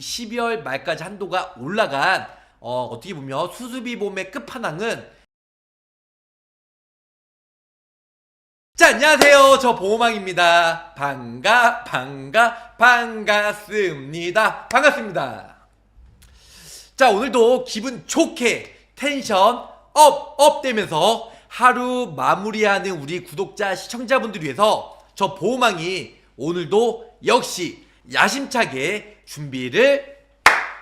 이 12월 말까지 한도가 올라간 어떻게 보면 수수비 보험의 끝판왕은 자, 안녕하세요. 저 보험왕입니다. 반갑습니다. 반갑습니다. 자, 오늘도 기분 좋게 텐션 업 되면서 하루 마무리하는 우리 구독자 시청자분들 위해서 저 보험왕이 오늘도 역시 야심차게 준비를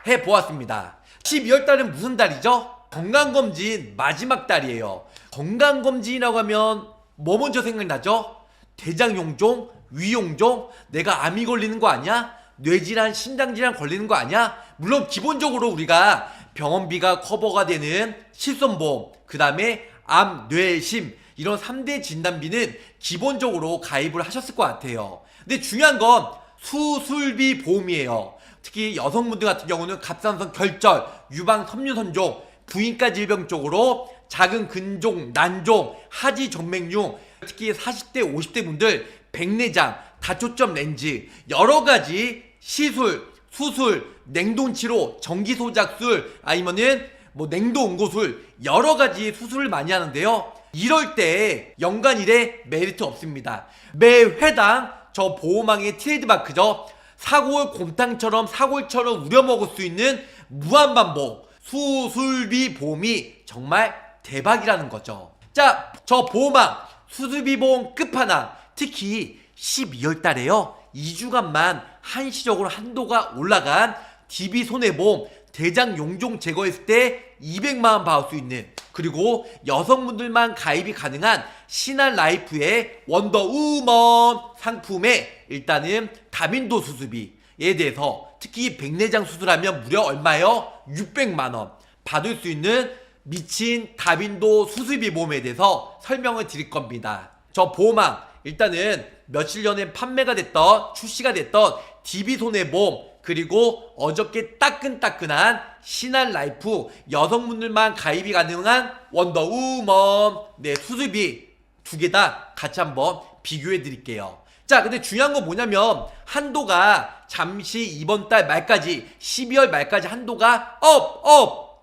해보았습니다. 12월달은 무슨 달이죠? 건강검진 마지막 달이에요. 건강검진이라고 하면 뭐 먼저 생각나죠? 대장용종, 위용종, 내가 암이 걸리는 거 아니야? 뇌질환, 심장질환 걸리는 거 아니야? 물론 기본적으로 우리가 병원비가 커버가 되는 실손보험, 그 다음에 암, 뇌, 심 이런 3대 진단비는 기본적으로 가입을 하셨을 것 같아요. 근데 중요한 건 수술비 보험이에요. 특히 여성분들 같은 경우는 갑상선 결절, 유방 섬유선종, 부인과 질병 쪽으로 작은 근종, 난종, 하지 정맥류, 특히 40대, 50대 분들 백내장, 다초점 렌즈, 여러가지 시술, 수술, 냉동치료, 전기소작술, 아니면은 뭐 냉동응고술, 여러가지 수술을 많이 하는데요. 이럴 때 연간 1회 메리트 없습니다. 매 회당 저 보험왕의 트레이드마크죠. 사골 곰탕처럼 사골처럼 우려먹을 수 있는 무한반복 수술비 보험이 정말 대박이라는 거죠. 자, 저 보험왕 수술비 보험 끝판왕, 특히 12월 달에요 2주간만 한시적으로 한도가 올라간 DB손해보험 대장 용종 제거했을 때 200만원 받을 수 있는, 그리고 여성분들만 가입이 가능한 신한라이프의 원더우먼 상품에 일단은 다빈도 수술비에 대해서, 특히 백내장 수술하면 무려 얼마요? 600만원 받을 수 있는 미친 다빈도 수술비 보험에 대해서 설명을 드릴 겁니다. 저 보험왕 일단은 며칠 전에 판매가 됐던, 출시가 됐던 DB손해보험, 그리고 어저께 따끈따끈한 신한라이프 여성분들만 가입이 가능한 원더우먼 수술비 두 개 다 같이 한번 비교해 드릴게요. 자, 근데 중요한 건 뭐냐면 한도가 잠시 이번 달 말까지 12월 말까지 한도가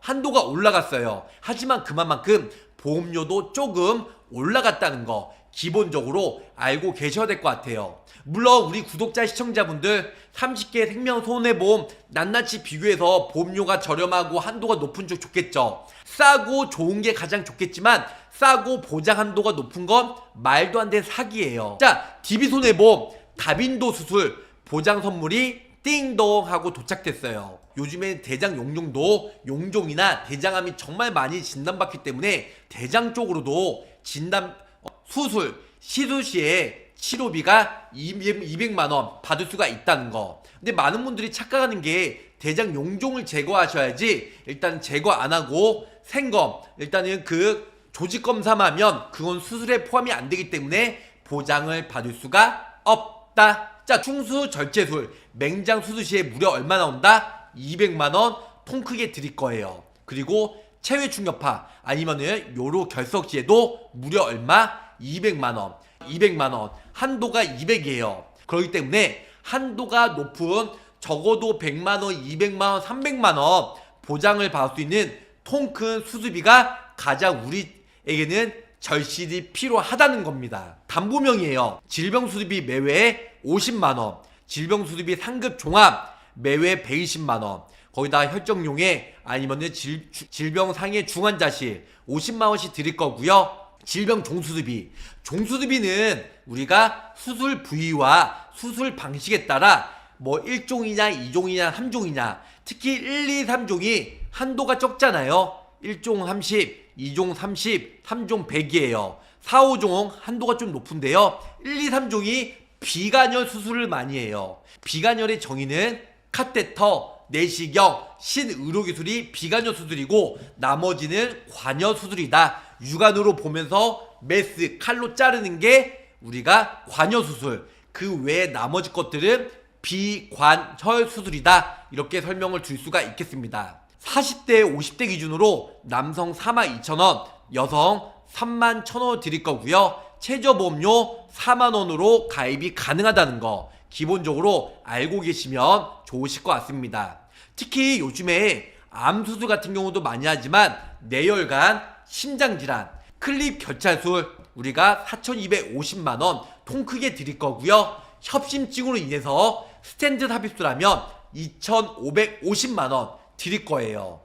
한도가 올라갔어요. 하지만 그만큼 보험료도 조금 올라갔다는 거 기본적으로 알고 계셔야 될 것 같아요. 물론 우리 구독자 시청자분들 30개 생명손해보험 낱낱이 비교해서 보험료가 저렴하고 한도가 높은 쪽 좋겠죠. 싸고 좋은 게 가장 좋겠지만 싸고 보장 한도가 높은 건 말도 안 되는 사기예요. 자, DB손해보험 다빈도 수술 보장 선물이 띵동 하고 도착됐어요. 요즘에 대장 용종도 용종이나 대장암이 정말 많이 진단받기 때문에 대장 쪽으로도 진단 수술 시술 시에 치료비가 200만원 받을 수가 있다는 거. 근데 많은 분들이 착각하는 게 대장 용종을 제거하셔야지 일단 제거 안 하고 생검, 일단은 그 조직검사만 하면 그건 수술에 포함이 안 되기 때문에 보장을 받을 수가 없다. 자, 충수 절제술 맹장 수술 시에 무려 얼마 나온다? 200만원 통 크게 드릴 거예요. 그리고 체외 충격파 아니면은 요로 결석 시에도 무려 얼마? 200만원 한도가 200이에요 그렇기 때문에 한도가 높은 적어도 100만원 200만원 300만원 보장을 받을 수 있는 통 큰 수술비가 가장 우리에게는 절실히 필요하다는 겁니다. 담보명이에요. 질병수술비 매회에 50만원, 질병수술비 상급 종합 매회 120만원, 거기다 혈정용해 아니면은 질병상해 중환자실 50만원씩 드릴 거고요. 질병 종수술비는 우리가 수술 부위와 수술 방식에 따라 뭐 1종이냐 2종이냐 3종이냐, 특히 1, 2, 3종이 한도가 적잖아요. 1종 30, 2종 30, 3종 100이에요. 4, 5종 한도가 좀 높은데요. 1, 2, 3종이 비관열 수술을 많이 해요. 비관열의 정의는 카테터, 내시경, 신의료기술이 비관열 수술이고 나머지는 관열 수술이다. 육안으로 보면서 메스, 칼로 자르는 게 우리가 관여 수술, 그 외에 나머지 것들은 비관혈 수술이다. 이렇게 설명을 줄 수가 있겠습니다. 40대 50대 기준으로 남성 42,000원, 여성 31,000원 드릴 거고요. 최저보험료 4만원으로 가입이 가능하다는 거 기본적으로 알고 계시면 좋으실 것 같습니다. 특히 요즘에 암 수술 같은 경우도 많이 하지만 뇌혈관, 심장질환, 클립 결찰술 우리가 4,250만원 통 크게 드릴 거고요. 협심증으로 인해서 스탠드 삽입술하면 2,550만원 드릴 거예요.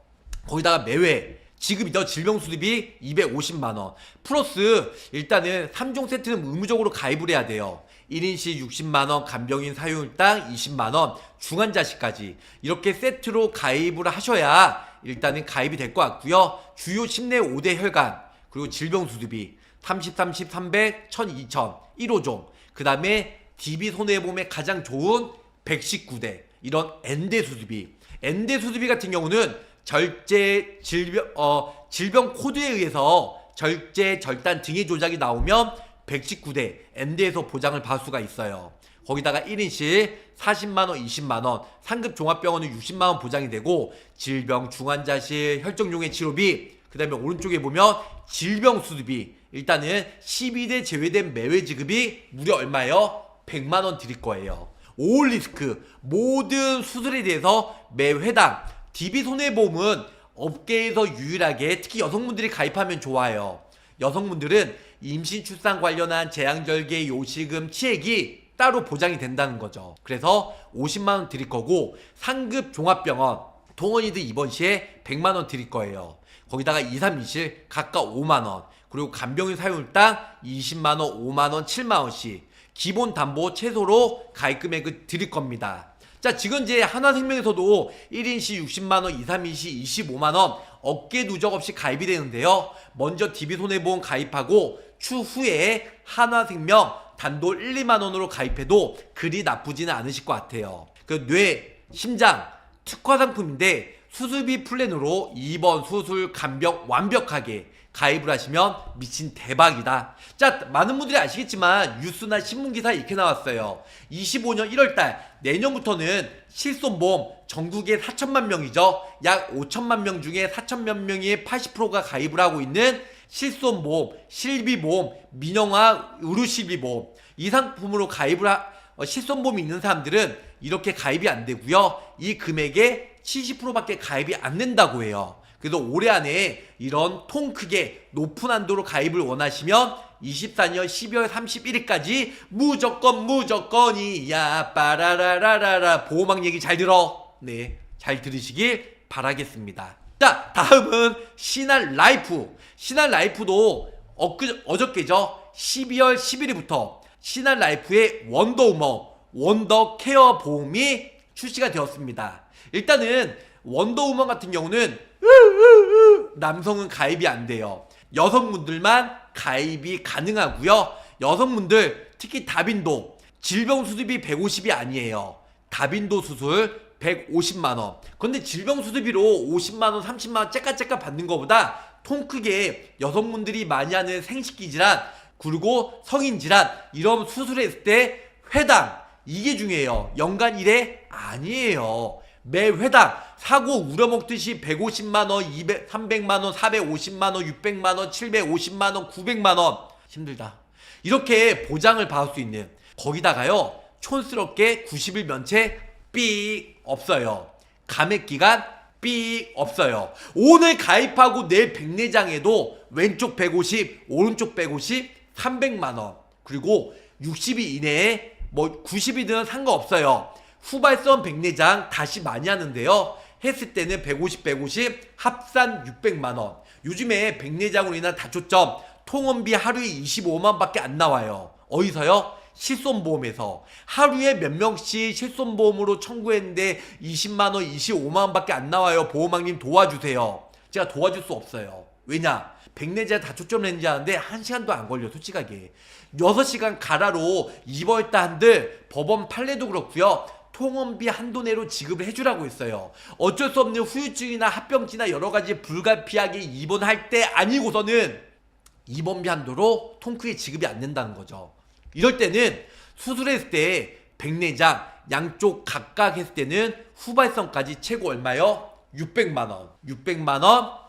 거기다가 매회 지급이죠. 질병수습이 250만원 플러스 일단은 3종 세트는 의무적으로 가입을 해야 돼요. 1인씩 60만원, 간병인 사용일당 20만원, 중환자실까지 이렇게 세트로 가입을 하셔야 일단은 가입이 될 것 같고요. 주요 심내 5대 혈관 그리고 질병수습이 30, 30, 300, 1000, 2000 1호종 그 다음에 DB손해보험에 가장 좋은 119대 이런 N대 수습이 N대 수습이 같은 경우는 절제, 질병 코드에 의해서 절제, 절단 등의 조작이 나오면 119대 N대에서 보장을 받을 수가 있어요. 거기다가 1인실 40만원, 20만원, 상급 종합병원은 60만원 보장이 되고 질병, 중환자실, 혈정용해 치료비 그 다음에 오른쪽에 보면 질병수습이 일단은 12대 제외된 매회 지급이 무려 얼마예요? 100만원 드릴 거예요. 올리스크 모든 수술에 대해서 매회당 DB손해보험은 업계에서 유일하게 특히 여성분들이 가입하면 좋아요. 여성분들은 임신 출산 관련한 재앙절개 요식금 치액이 따로 보장이 된다는 거죠. 그래서 50만원 드릴 거고 상급 종합병원 동원이드 입원 시에 100만원 드릴 거예요. 거기다가 2, 3인실 각각 5만원 그리고 간병인 사용일당 20만원, 5만원, 7만원씩 기본 담보 최소로 가입 금액을 드릴 겁니다. 자, 지금 이제 한화생명에서도 1인시 60만원, 2, 3인시 25만원 어깨 누적 없이 가입이 되는데요. 먼저 DB손해보험 가입하고 추후에 한화생명 단돈 1, 2만원으로 가입해도 그리 나쁘지는 않으실 것 같아요. 그 뇌, 심장, 특화 상품인데 수술비 플랜으로 입원, 수술, 간병 완벽하게 가입을 하시면 미친 대박이다. 자, 많은 분들이 아시겠지만 뉴스나 신문기사에 이렇게 나왔어요. 25년 1월달 내년부터는 실손보험 전국에 4천만 명이죠. 약 5천만 명 중에 4천만 명이 80%가 가입을 하고 있는 실손보험, 실비보험, 민영화 의료실비보험 이 상품으로 가입을 실손보험이 있는 사람들은 이렇게 가입이 안 되고요. 이 금액의 70%밖에 가입이 안 된다고 해요. 그래서 올해 안에 이런 통 크게 높은 한도로 가입을 원하시면 24년 12월 31일까지 무조건이야 빠라라라라라 보호막 얘기 잘 들어. 네, 잘 들으시길 바라겠습니다. 자, 다음은 신한라이프. 신한라이프도 어저께죠. 12월 11일부터 신한라이프의 원더우먼 원더케어 보험이 출시가 되었습니다. 일단은 원더우먼 같은 경우는 남성은 가입이 안 돼요. 여성분들만 가입이 가능하고요. 여성분들 특히 다빈도 질병수습이 150이 아니에요. 다빈도 수술 150만원. 그런데 질병수습비로 50만원 30만원 째까째까 받는 것보다 통 크게 여성분들이 많이 하는 생식기 질환 그리고 성인 질환 이런 수술했을 때 회당 이게 중요해요. 연간 1회 아니에요. 매 회당 사고 우려먹듯이 150만원, 200, 300만원, 450만원, 600만원, 750만원, 900만원 힘들다. 이렇게 보장을 받을 수 있는 거기다가요 촌스럽게 90일 면책 삑 없어요. 감액기간 삑 없어요. 오늘 가입하고 내일 백내장에도 왼쪽 150, 오른쪽 150, 300만원 그리고 60일 이내에 뭐 90일은 상관없어요. 후발성 백내장 다시 많이 하는데요. 했을 때는 150, 150 합산 600만원. 요즘에 백내장으로 인한 다초점 통원비 하루에 25만 밖에 안 나와요. 어디서요? 실손보험에서 하루에 몇 명씩 실손보험으로 청구했는데 20만원, 25만원 밖에 안 나와요. 보호망님 도와주세요. 제가 도와줄 수 없어요. 왜냐? 백내장 다초점 렌즈 하는데 1시간도 안 걸려 솔직하게. 6시간 가라로 입원했다 한들 법원 판례도 그렇고요. 통원비 한도 내로 지급을 해주라고 했어요. 어쩔 수 없는 후유증이나 합병증이나 여러가지 불가피하게 입원할 때 아니고서는 입원비 한도로 통크게 지급이 안 된다는 거죠. 이럴 때는 수술했을 때 백내장 양쪽 각각 했을 때는 후발성까지 최고 얼마요? 600만원 600만원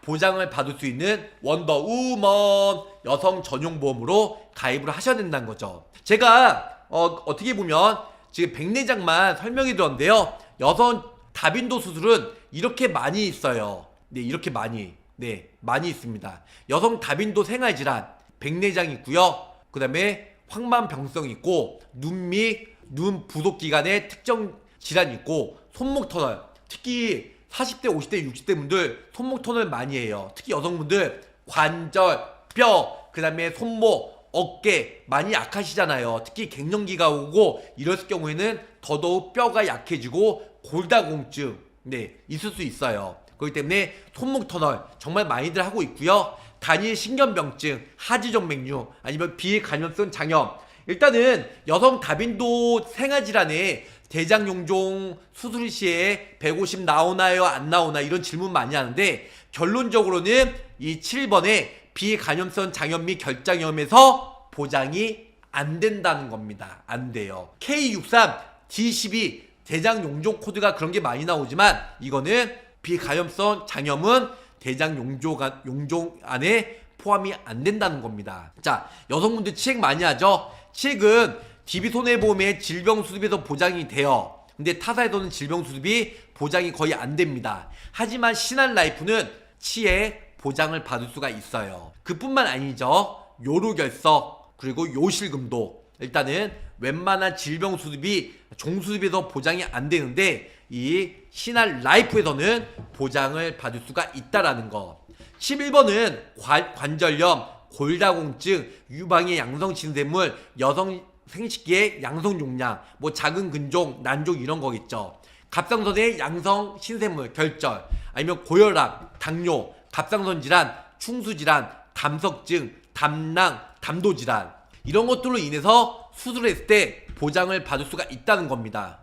보장을 받을 수 있는 원더우먼 여성 전용 보험으로 가입을 하셔야 된다는 거죠. 제가 어떻게 보면 지금 백내장만 설명해 드렸는데요. 여성 다빈도 수술은 이렇게 많이 있어요. 네, 이렇게 많이. 네, 많이 있습니다. 여성 다빈도 생활질환, 백내장 있고요. 그 다음에 황만병성 있고, 눈 및 눈 부속 기관의 특정 질환 있고, 손목 터널. 특히 40대, 50대, 60대 분들 손목 터널 많이 해요. 특히 여성분들 관절, 뼈, 그 다음에 손목, 어깨 많이 약하시잖아요. 특히 갱년기가 오고 이럴 경우에는 더더욱 뼈가 약해지고 골다공증 있을 수 있어요. 그렇기 때문에 손목 터널 정말 많이들 하고 있고요. 단일 신경병증, 하지정맥류 아니면 비감염성 장염. 일단은 여성 다빈도 생활질환에 대장용종 수술 시에 150 나오나요? 안 나오나? 이런 질문 많이 하는데 결론적으로는 이 7번에 비감염성 장염 및 결장염에서 보장이 안 된다는 겁니다. 안 돼요. K63D12 대장용종 코드가 그런 게 많이 나오지만 이거는 비감염성 장염은 대장용종 안에 포함이 안 된다는 겁니다. 자, 여성분들 치액 많이 하죠? 치액은 DB손해보험의 질병수습에서 보장이 돼요. 근데 타사에서는 질병수습이 보장이 거의 안 됩니다. 하지만 신한라이프는 치액 보장을 받을 수가 있어요. 그뿐만 아니죠. 요로결석 그리고 요실금도 일단은 웬만한 질병수습이 종수습에서 보장이 안 되는데 이 신한라이프에서는 보장을 받을 수가 있다라는 거. 11번은 관절염, 골다공증, 유방의 양성신생물, 여성 생식기의 양성용량, 뭐 작은 근종, 난종 이런 거겠죠. 갑상선의 양성신생물, 결절, 아니면 고혈압, 당뇨, 갑상선 질환, 충수질환, 담석증, 담낭, 담도질환 이런 것들로 인해서 수술했을 때 보장을 받을 수가 있다는 겁니다.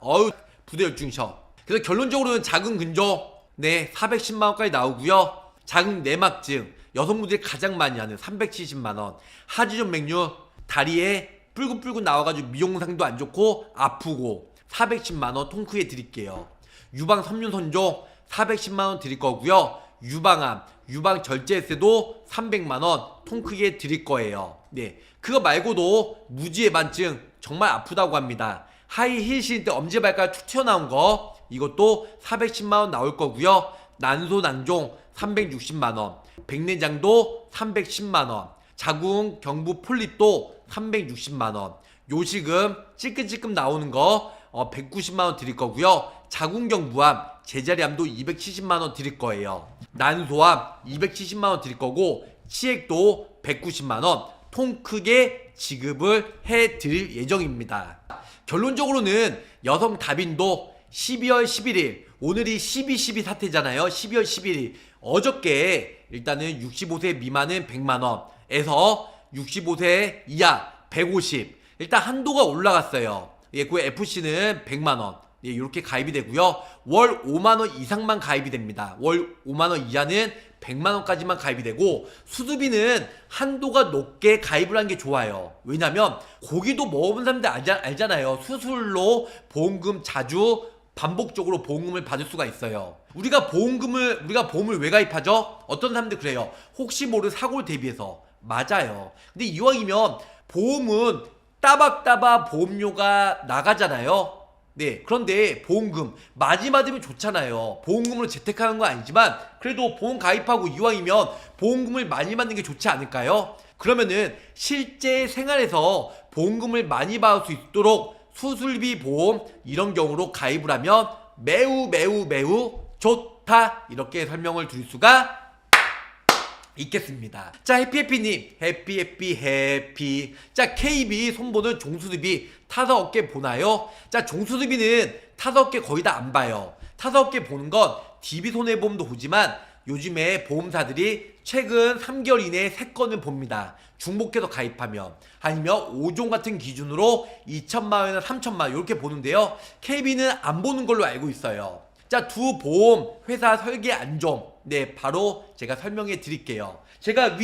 부대혈중셔. 그래서 결론적으로는 작은 근종 410만원까지 나오고요. 작은 내막증 여성분들이 가장 많이 하는 370만원, 하지정맥류 다리에 뿔긋뿔긋 나와가지고 미용상도 안 좋고 아프고 410만원 통 크게 드릴게요. 유방 섬유선종 410만원 드릴 거고요. 유방암, 유방절제에서도 300만원 통 크게 드릴 거예요. 네, 그거 말고도 무지해반증 정말 아프다고 합니다. 하이힐 신을 때 엄지발가락 툭 튀어나온 거 이것도 410만원 나올 거고요. 난소낭종 360만원, 백내장도 310만원, 자궁 경부 폴립도 360만원, 요실금 찔끔찔끔 나오는 거 190만원 드릴 거고요. 자궁경부암, 제자리암도 270만원 드릴 거예요. 난소암 270만원 드릴 거고 치액도 190만원 통 크게 지급을 해드릴 예정입니다. 결론적으로는 여성 다빈도 12월 11일 오늘이 12.12 사태잖아요. 12월 11일 어저께 일단은 65세 미만은 100만원에서 65세 이하 150 일단 한도가 올라갔어요. 그 FC는 100만원 이렇게 가입이 되고요. 월 5만원 이상만 가입이 됩니다. 월 5만원 이하는 100만원까지만 가입이 되고 수수비는 한도가 높게 가입을 한 게 좋아요. 왜냐면 고기도 먹어본 사람들 알잖아요. 수술로 보험금 자주 반복적으로 보험금을 받을 수가 있어요. 우리가 보험을 왜 가입하죠? 어떤 사람들 그래요. 혹시 모를 사고를 대비해서. 맞아요. 근데 이왕이면 보험은 따박따박 보험료가 나가잖아요. 네, 그런데 보험금 많이 받으면 좋잖아요. 보험금으로 재택하는 건 아니지만 그래도 보험 가입하고 이왕이면 보험금을 많이 받는 게 좋지 않을까요? 그러면은 실제 생활에서 보험금을 많이 받을 수 있도록 수술비 보험 이런 경우로 가입을 하면 매우 좋다 이렇게 설명을 드릴 수가 있겠습니다. 자, 해피해피님 해피. 자, KB 손보는 종수습이 타사 어깨 보나요? 자, 종수습이는 타사 어깨 거의 다 안 봐요. 타사 어깨 보는 건 DB손해보험도 보지만 요즘에 보험사들이 최근 3개월 이내에 3건을 봅니다. 중복해서 가입하면 아니면 5종 같은 기준으로 2천만원이나 3천만원 이렇게 보는데요. KB는 안 보는 걸로 알고 있어요. 자, 두 보험 회사 설계 안점 바로 제가 설명해 드릴게요. 제가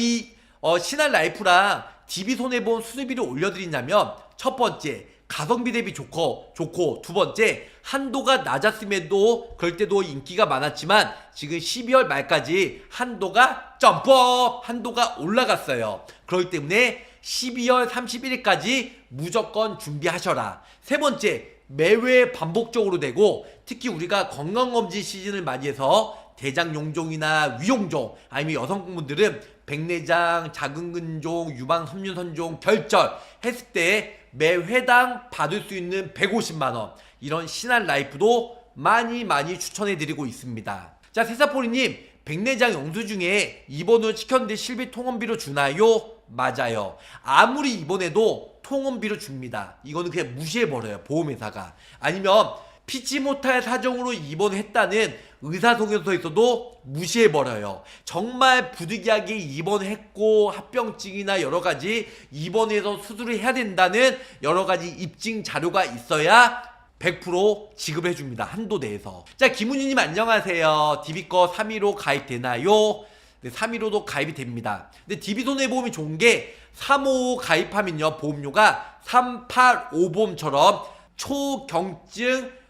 신한라이프랑 DB손해보험 수수비를 올려드리냐면 첫 번째 가성비 대비 좋고 두 번째 한도가 낮았음에도 그럴 때도 인기가 많았지만 지금 12월 말까지 한도가 점프업 한도가 올라갔어요. 그렇기 때문에 12월 31일까지 무조건 준비하셔라. 세 번째 매회 반복적으로 되고, 특히 우리가 건강검진 시즌을 맞이해서 대장용종이나 위용종 아니면 여성분들은 백내장, 자궁근종, 유방섬유선종, 결절 했을 때 매 회당 받을 수 있는 150만원, 이런 신한라이프도 많이 추천해드리고 있습니다. 자, 세사포리님, 백내장 영수증에 입원을 시켰는데 실비 통원비로 주나요? 맞아요. 아무리 입원해도 통원비로 줍니다. 이거는 그냥 무시해버려요, 보험회사가. 아니면 피치 못할 사정으로 입원했다는 의사소견서에 있어도 무시해버려요. 정말 부득이하게 입원했고 합병증이나 여러가지 입원해서 수술을 해야 된다는 여러가지 입증 자료가 있어야 100% 지급해줍니다. 한도 내에서. 자, 김훈희님 안녕하세요. DB거 315 가입되나요? 네, 315도 가입이 됩니다. 근데 DB손해보험이 좋은 게 355 가입하면요, 보험료가 385보험처럼 초경증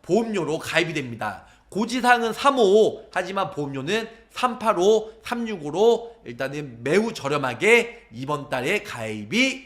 보험료로 가입이 됩니다. 고지사항은 355, 하지만 보험료는 385, 365로 일단은 매우 저렴하게 이번 달에 가입이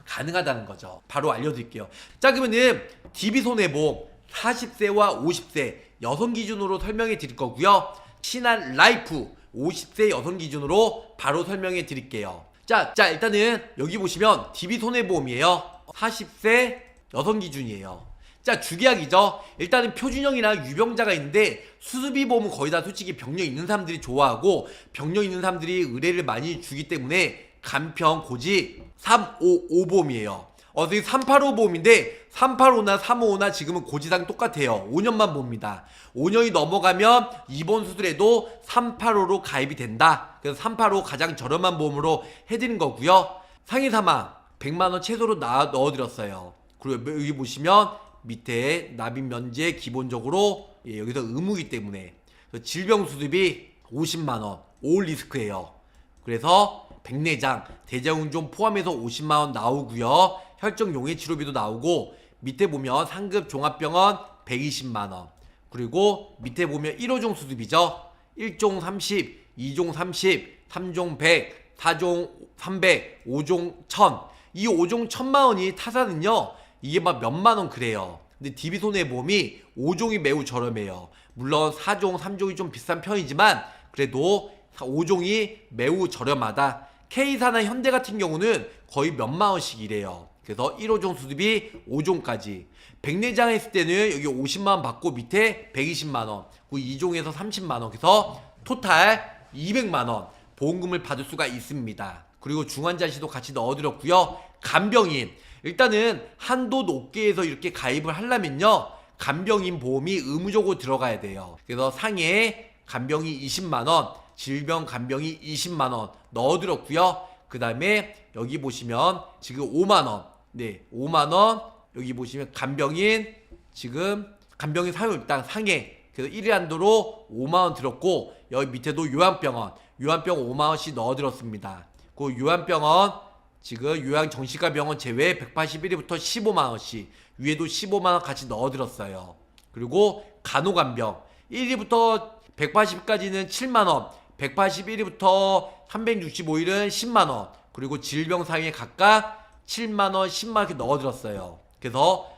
가능하다는 거죠. 바로 알려드릴게요. 자, 그러면은 DB손해보험 40세와 50세 여성 기준으로 설명해 드릴 거고요. 신한라이프 50세 여성 기준으로 바로 설명해 드릴게요. 자, 일단은 여기 보시면 DB손해보험이에요. 40세 여성 기준이에요. 자, 주계약이죠. 일단은 표준형이나 유병자가 있는데, 수수비 보험은 거의 다 솔직히 병력 있는 사람들이 좋아하고 병력 있는 사람들이 의뢰를 많이 주기 때문에 간편 고지 355보험이에요. 어차피 385 보험인데 385나 355나 지금은 고지상 똑같아요. 5년만 봅니다. 5년이 넘어가면 입원 수술에도 385로 가입이 된다. 그래서 385 가장 저렴한 보험으로 해드린 거고요. 상해 사망 100만원 최소로 넣어드렸어요. 그리고 여기 보시면 밑에 납입 면제 기본적으로 여기서 의무이기 때문에 질병 수습이 50만원 올 리스크예요. 그래서 백내장, 대장운종 포함해서 50만원 나오고요. 혈전용해 치료비도 나오고, 밑에 보면 상급 종합병원 120만원, 그리고 밑에 보면 1호종 수습이죠. 1종 30, 2종 30, 3종 100, 4종 300, 5종 1000. 이 5종 1000만원이 타사는요, 이게 막 몇만원 그래요. 근데 DB손해보험이 5종이 매우 저렴해요. 물론 4종, 3종이 좀 비싼 편이지만 그래도 5종이 매우 저렴하다. K사나 현대 같은 경우는 거의 몇만원씩 이래요. 그래서 1호종 수습이 5종까지. 백내장 했을 때는 여기 50만원 받고 밑에 120만원, 그 2종에서 30만원, 그래서 토탈 200만원 보험금을 받을 수가 있습니다. 그리고 중환자실도 같이 넣어드렸고요. 간병인, 일단은 한도 높게 해서 이렇게 가입을 하려면요, 간병인 보험이 의무적으로 들어가야 돼요. 그래서 상해 간병이 20만원, 질병 간병이 20만원 넣어드렸고요. 그 다음에 여기 보시면 지금 5만원, 네, 5만원, 여기 보시면 간병인, 지금 간병인 사용일당 상해, 그래서 1일 한도로 5만원 들었고, 여기 밑에도 요양병원 5만원씩 넣어드렸습니다. 그 요양병원 지금 요양정신과병원 제외 181일부터 15만원씩, 위에도 15만원 같이 넣어드렸어요. 그리고 간호간병 1일부터 180일까지는 7만원, 181일부터 365일은 10만원, 그리고 질병상에 각각 7만원, 10만원 이렇게 넣어드렸어요. 그래서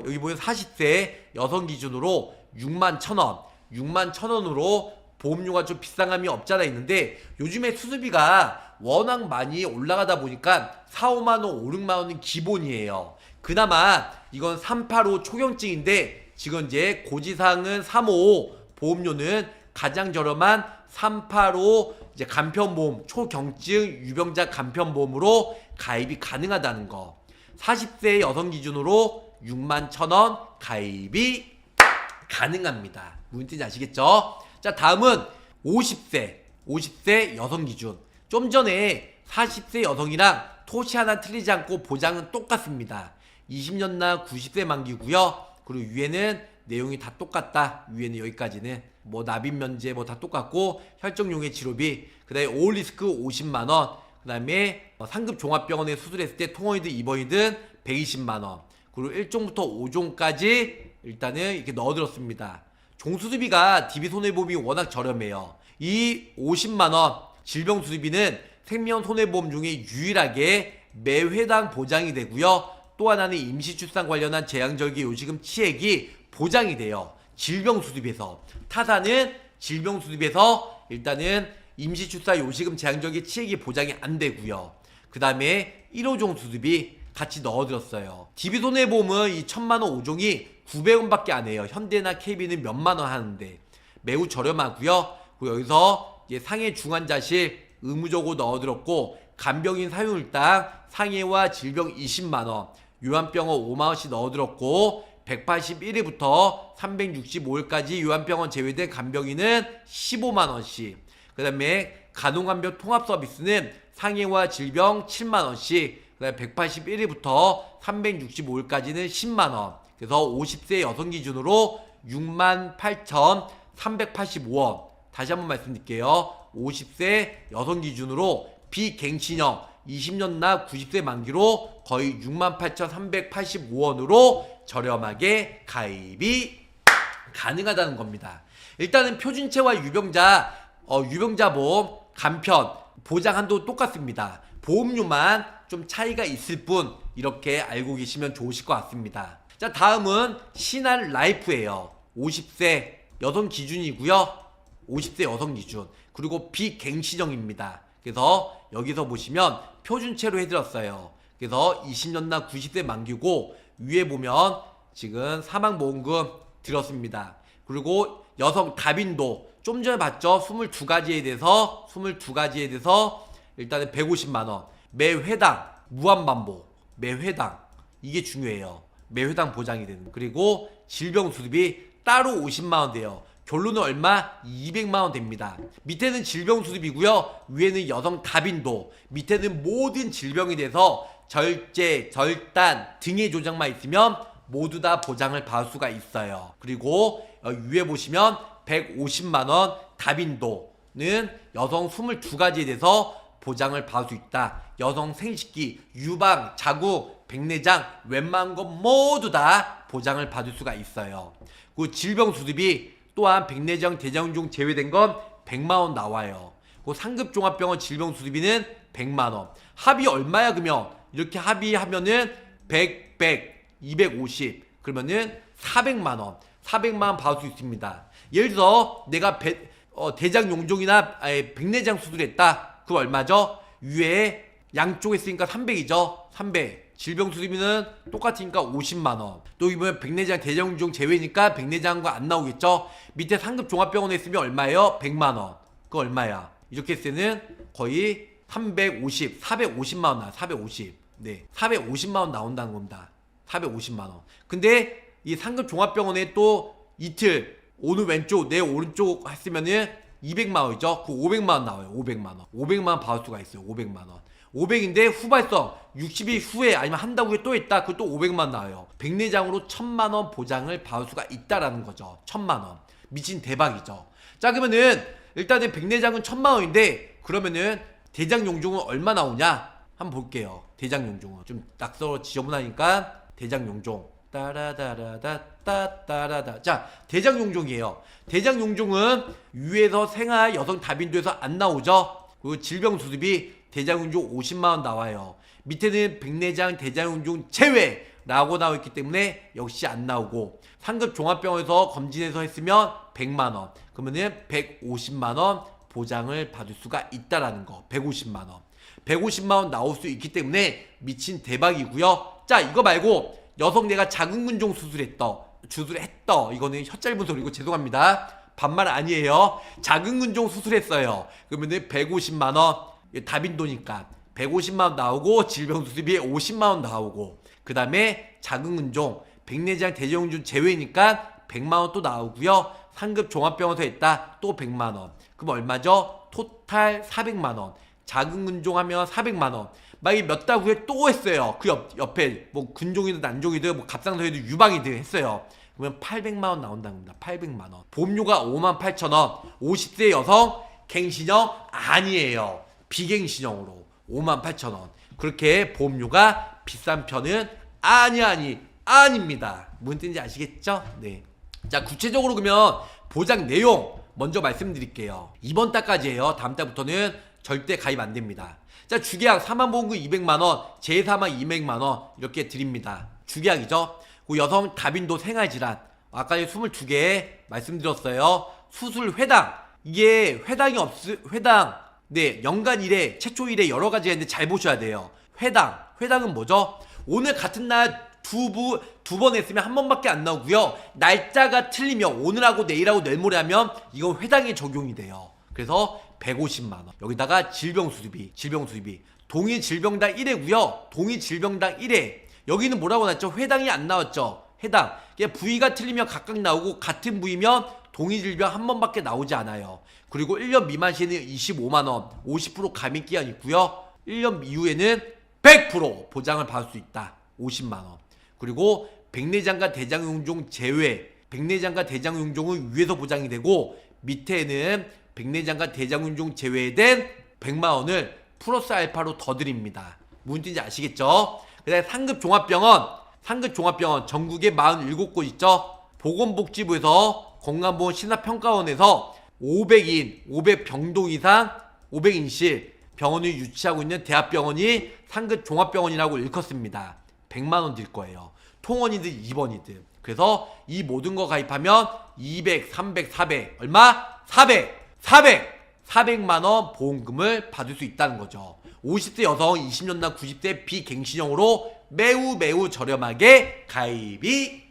여기 보면 40세 여성 기준으로 6만 1천원, 6만 1천원으로 보험료가 좀 비싼 감이 없잖아 있는데, 요즘에 수수비가 워낙 많이 올라가다 보니까 4, 5만원, 5, 6만원은 기본이에요. 그나마 이건 385 초경증인데, 지금 이제 고지사항은 355, 보험료는 가장 저렴한 385 이제 간편보험, 초경증 유병자 간편보험으로 가입이 가능하다는 거. 40세 여성 기준으로 6만 1천원 가입이 가능합니다. 무슨 뜻인지 아시겠죠? 자, 다음은 50세 여성 기준. 좀 전에 40세 여성이랑 토시 하나 틀리지 않고 보장은 똑같습니다. 20년나 90세 만기고요. 그리고 위에는 내용이 다 똑같다. 위에는 여기까지는 뭐 납입 면제 뭐 다 똑같고, 혈전용해 치료비, 그 다음에 올 리스크 50만원, 그 다음에 상급 종합병원에 수술했을 때 통원이든 입원이든 120만원, 그리고 1종부터 5종까지 일단은 이렇게 넣어들었습니다. 종수수비가 DB손해보험이 워낙 저렴해요. 이 50만원 질병수수비는 생명손해보험 중에 유일하게 매 회당 보장이 되고요. 또 하나는 임시출산 관련한 재앙절개 요지금 치액이 보장이 돼요. 질병수습에서. 타사는 질병수습에서 일단은 임시출산 요지금 재앙절개 치액이 보장이 안 되고요. 그 다음에 1호종 수습이 같이 넣어들었어요. DB손해보험은 이 1000만원 5종이 900원밖에 안 해요. 현대나 KB는 몇만원 하는데 매우 저렴하고요. 그리고 여기서 이제 상해 중환자실 의무적으로 넣어들었고, 간병인 사용일당 상해와 질병 20만원, 요한병원 5만원씩 넣어들었고, 181일부터 365일까지 요한병원 제외된 간병인은 15만원씩, 그 다음에 간호간병 통합서비스는 상해와 질병 7만원씩, 그 다음에 181일부터 365일까지는 10만원, 그래서 50세 여성 기준으로 68,385원. 다시 한번 말씀드릴게요. 50세 여성 기준으로 비갱신형 20년 나 90세 만기로 거의 68,385원으로 저렴하게 가입이 가능하다는 겁니다. 일단은 표준체와 유병자 보험 간편 보장 한도 똑같습니다. 보험료만 좀 차이가 있을 뿐, 이렇게 알고 계시면 좋으실 것 같습니다. 자, 다음은 신한 라이프예요. 50세 여성 기준이고요. 50세 여성 기준. 그리고 비갱신형입니다. 그래서 여기서 보시면 표준체로 해드렸어요. 그래서 20년 나 90세 만기고, 위에 보면 지금 사망보험금 들었습니다. 그리고 여성 다빈도 좀 전에 봤죠? 22가지에 대해서 일단은 150만원 매 회당 무한반복, 매 회당 이게 중요해요. 매 회당 보장이 되는. 그리고 질병수습이 따로 50만원 돼요. 결론은 얼마? 200만원 됩니다. 밑에는 질병수습이고요, 위에는 여성 다빈도. 밑에는 모든 질병에 대해서 절제, 절단, 등의 조장만 있으면 모두 다 보장을 받을 수가 있어요. 그리고 위에 보시면 150만원 다빈도는 여성 22가지에 대해서 보장을 받을 수 있다. 여성 생식기, 유방, 자궁, 백내장 웬만한 것 모두 다 보장을 받을 수가 있어요. 그 질병수습이 또한 백내장, 대장중 제외된 건 100만원 나와요. 그 상급종합병원 질병수습비는 100만원. 합이 얼마야 그러면? 이렇게 합의하면은 100, 250 그러면은 400만원. 400만원 받을 수 있습니다. 예를 들어서 내가 대장용종이나 백내장 수술했다. 그거 얼마죠? 위에 양쪽 했으니까 300이죠. 300. 질병수습비는 똑같으니까 50만원. 또 이번에 백내장 대장용 제외니까 백내장과 안 나오겠죠. 밑에 상급 종합병원에 있으면 얼마예요? 100만원. 그거 얼마야? 이렇게 했을 때는 거의 350, 450만원 나와. 450. 네, 450만원 나온다는 겁니다. 450만원. 근데 이 상급 종합병원에 또 이틀 오늘 왼쪽 내 오른쪽 했으면은 200만원이죠. 그 500만원 나와요. 500만원. 500만원 받을 수가 있어요. 500만원. 500인데 후발성 60일 후에 아니면 한 달 후에 또 있다. 그것도 500만 나와요. 백내장으로 1000만원 보장을 받을 수가 있다라는 거죠. 1000만원. 미친 대박이죠. 자, 그러면은 일단은 백내장은 1000만원인데 그러면은 대장용종은 얼마 나오냐? 한번 볼게요. 대장용종은 좀 낙서로 지저분하니까 대장용종 따라다라다 따따라다. 자, 대장용종이에요. 대장용종은 위에서 생아 여성 다빈도에서 안 나오죠. 그 질병수습이 대장용종 50만원 나와요. 밑에는 백내장 대장용종 제외라고 나와있기 때문에 역시 안 나오고, 상급 종합병원에서 검진해서 했으면 100만원 그러면은 150만원 보장을 받을 수가 있다라는 거. 150만원 나올 수 있기 때문에 미친 대박이고요. 자, 이거 말고 여성 내가 자궁근종 수술했다. 이거는 혀 짧은 소리고 죄송합니다. 반말 아니에요. 자궁근종 수술했어요. 그러면은 150만원 다빈도니까 150만원 나오고, 질병수습비에 50만원 나오고, 그 다음에 자궁근종 백내장 대장용종 제외니까 100만원 또 나오고요. 상급 종합병원에서 했다. 또 100만원. 그럼 얼마죠? 토탈 400만원. 자궁근종 하면 400만원. 만약에 몇 달 후에 또 했어요. 그 옆에 뭐 근종이든 난종이든 뭐 갑상선이든 유방이든 했어요. 그러면 800만원 나온다는 겁니다. 800만원. 보험료가 58,000원. 50세 여성 갱신형 아니에요. 비갱신형으로 58,000원. 그렇게 보험료가 비싼 편은 아닙니다. 무슨 뜻인지 아시겠죠? 네. 자, 구체적으로 그러면 보장 내용 먼저 말씀드릴게요. 이번 달까지예요. 다음 달부터는 절대 가입 안 됩니다. 자, 주계약 4만 보험금 200만원, 제4만 200만원 이렇게 드립니다. 주계약이죠. 그 여성 다빈도 생활질환 아까 22개 말씀드렸어요. 수술 회당 이게 회당 네 연간 1회 최초 1회 여러 가지가 있는데 잘 보셔야 돼요. 회당은 뭐죠? 오늘 같은 날 두 번 했으면 한 번밖에 안 나오고요. 날짜가 틀리면 오늘하고 내일하고 내일모레 하면 이건 회당에 적용이 돼요. 그래서 150만원. 여기다가 질병수리비. 동일 질병당 1회고요. 동일 질병당 1회. 여기는 뭐라고 나왔죠? 회당이 안 나왔죠. 해당. 부위가 틀리면 각각 나오고 같은 부위면 동일 질병 한 번밖에 나오지 않아요. 그리고 1년 미만 시에는 25만원 50% 감액 기한이 있고요. 1년 이후에는 100% 보장을 받을 수 있다. 50만원. 그리고 백내장과 대장용종 제외. 백내장과 대장용종은 위에서 보장이 되고 밑에는 백내장과 대장용종 제외된 100만원을 플러스 알파로 더 드립니다. 무슨 뜻인지 아시겠죠? 그다음에 상급종합병원 전국에 47곳 있죠. 보건복지부에서 건강보험 신합평가원에서 500병동 이상 500인실 병원을 유치하고 있는 대학병원이 상급종합병원이라고 일컫습니다. 100만원 들 거예요. 통원이든 입원이든. 그래서 이 모든 거 가입하면 200, 300, 400 얼마? 400만원 보험금을 받을 수 있다는 거죠. 50세 여성 20년당 90세 비갱신형으로 매우 저렴하게 가입이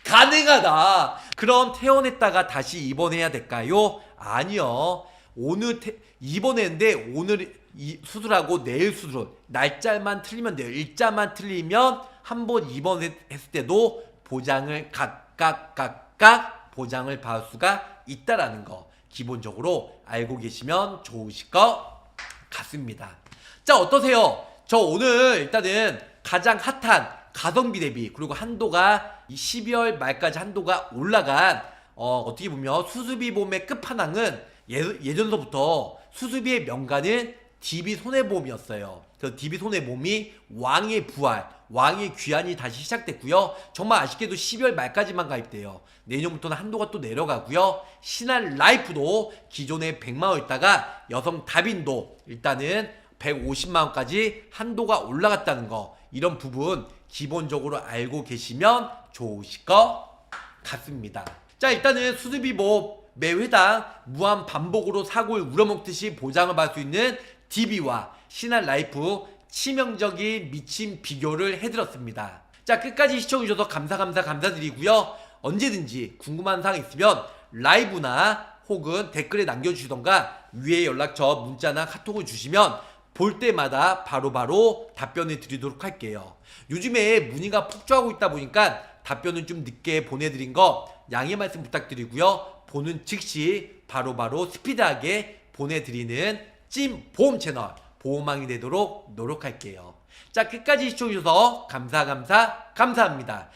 가능하다. 그럼 퇴원했다가 다시 입원해야 될까요? 아니요. 오늘 입원했는데 오늘 수술하고 내일 수술 날짜만 틀리면 돼요. 일자만 틀리면 한 번 입원했을 때도 보장을 각각 보장을 받을 수가 있다라는 거 기본적으로 알고 계시면 좋으실 것 같습니다. 자, 어떠세요? 저 오늘 일단은 가장 핫한 가성비 대비 그리고 한도가 12월 말까지 한도가 올라간 어떻게 보면 수수비 보험의 끝판왕은 예전서부터 수수비의 명가는 DB 손해보험이었어요. 그래서 DB 손해보험이 왕의 부활, 왕의 귀환이 다시 시작됐고요. 정말 아쉽게도 12월 말까지만 가입돼요. 내년부터는 한도가 또 내려가고요. 신한라이프도 기존에 100만원 있다가 여성 다빈도 일단은 150만원까지 한도가 올라갔다는 거, 이런 부분 기본적으로 알고 계시면 좋으실 것 같습니다. 자, 일단은 수수비보험 매 회당 무한 반복으로 사고를 우려먹듯이 보장을 받을 수 있는 DB와 신한라이프 치명적인 미친 비교를 해드렸습니다. 자, 끝까지 시청해주셔서 감사드리고요. 언제든지 궁금한 사항 있으면 라이브나 혹은 댓글에 남겨주시던가 위에 연락처 문자나 카톡을 주시면 볼 때마다 바로바로 답변을 드리도록 할게요. 요즘에 문의가 폭주하고 있다 보니까 답변을 좀 늦게 보내드린 거 양해 말씀 부탁드리고요. 보는 즉시 바로바로 스피드하게 보내드리는 찐 보험 채널 보험왕이 되도록 노력할게요. 자, 끝까지 시청해주셔서 감사합니다.